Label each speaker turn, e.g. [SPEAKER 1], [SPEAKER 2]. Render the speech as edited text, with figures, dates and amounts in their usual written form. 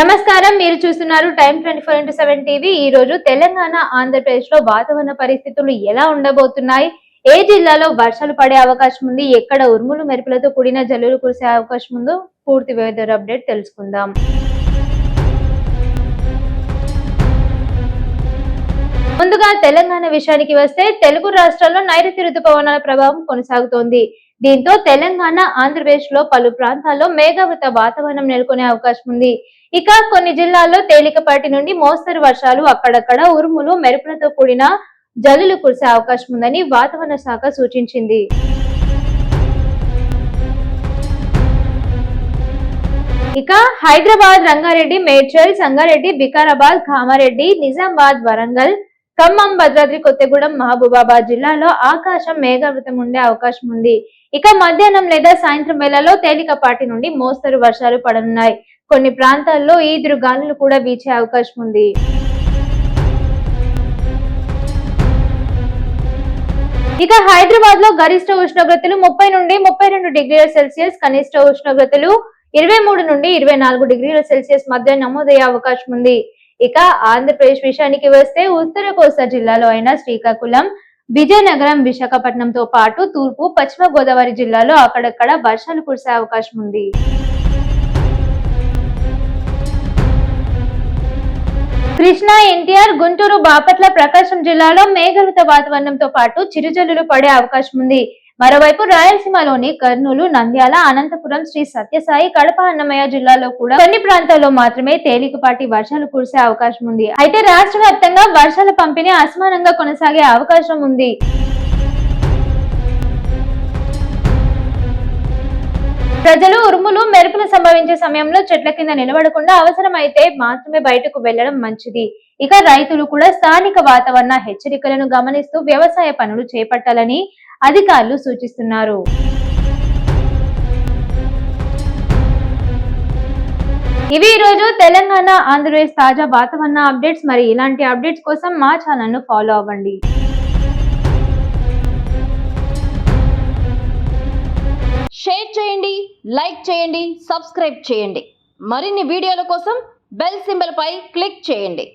[SPEAKER 1] నమస్కారం, మీరు చూస్తున్నారు టైమ్ 24x7 టీవీ. ఈ రోజు తెలంగాణ, ఆంధ్రప్రదేశ్ లో వాతావరణ పరిస్థితులు ఎలా ఉండబోతున్నాయి, ఏ జిల్లాలో వర్షాలు పడే అవకాశం ఉంది, ఎక్కడ ఉరుములు మెరుపులతో కూడిన జల్లులు కురిసే అవకాశం ఉందో పూర్తి వెదర్ అప్డేట్ తెలుసుకుందాం. ముందుగా తెలంగాణ విషయానికి వస్తే తెలుగు రాష్ట్రాల్లో నైరుతి రుతుపవనాల ప్రభావం కొనసాగుతోంది. దీంతో తెలంగాణ, ఆంధ్రప్రదేశ్ లో పలు ప్రాంతాల్లో మేఘావృత వాతావరణం నెలకొనే అవకాశం ఉంది. ఇక కొన్ని జిల్లాల్లో తేలికపాటి నుండి మోస్తరు వర్షాలు, అక్కడక్కడ ఉరుములు మెరుపులతో కూడిన జల్లులు కురిసే అవకాశం ఉందని వాతావరణ శాఖ సూచించింది. ఇక హైదరాబాద్, రంగారెడ్డి, మేడ్చల్, సంగారెడ్డి, వికారాబాద్, కామారెడ్డి, నిజామాబాద్, వరంగల్, ఖమ్మం, భద్రాద్రి కొత్తగూడెం, మహబూబాబాద్ జిల్లాలో ఆకాశం మేఘావృతం ఉండే అవకాశం ఉంది. ఇక మధ్యాహ్నం లేదా సాయంత్రం వేళలో తేలికపాటి నుండి మోస్తరు వర్షాలు పడనున్నాయి. కొన్ని ప్రాంతాల్లో ఈదురు గాలులు కూడా వీచే అవకాశం ఉంది. ఇక హైదరాబాద్ లో గరిష్ట ఉష్ణోగ్రతలు 30 నుండి 32 డిగ్రీల సెల్సియస్, కనిష్ట ఉష్ణోగ్రతలు 23 నుండి 24 డిగ్రీల సెల్సియస్ మధ్య నమోదయ్యే అవకాశం ఉంది. ఇక ఆంధ్రప్రదేశ్ విషయానికి వస్తే ఉత్తర కోస్తా జిల్లాలో అయిన శ్రీకాకుళం, విజయనగరం, విశాఖపట్నంతో పాటు తూర్పు, పశ్చిమ గోదావరి జిల్లాలో అక్కడక్కడ వర్షాలు కురిసే అవకాశం ఉంది. కృష్ణా, ఎన్టీఆర్, గుంటూరు, బాపట్ల, ప్రకాశం జిల్లాలో మేఘావృత వాతావరణంతో పాటు చిరుజల్లులు పడే అవకాశం ఉంది. మరోవైపు రాయలసీమలోని కర్నూలు, నంద్యాల, అనంతపురం, శ్రీ సత్యసాయి, కడప, అన్నమయ్య జిల్లాలో కూడా కొన్ని ప్రాంతాల్లో మాత్రమే తేలికపాటి వర్షాలు కురిసే అవకాశం ఉంది. అయితే రాష్ట్ర వ్యాప్తంగా వర్షాల పంపిణీ అసమానంగా కొనసాగే అవకాశం ఉంది. ప్రజలు ఉరుములు మెరుపులు సంభవించే సమయంలో చెట్ల కింద నిలబడకుండా అవసరమైతే మాత్రమే బయటకు వెళ్లడం మంచిది. ఇక రైతులు కూడా స్థానిక వాతావరణ హెచ్చరికలను గమనిస్తూ వ్యవసాయ పనులు చేపట్టాలని అధికారులు సూచిస్తున్నారు. ఇవి ఈ రోజు తెలంగాణ, ఆంధ్రప్రదేశ్ తాజా వాతావరణ అప్డేట్స్. మరి ఇలాంటి అప్డేట్స్ కోసం మా ఛానల్ ను ఫాలో అవ్వండి.
[SPEAKER 2] షేర్ చేయండి, లైక్ చేయండి, సబ్స్క్రైబ్ చేయండి. మరిన్ని వీడియోల కోసం బెల్ సింబల్ పై క్లిక్ చేయండి.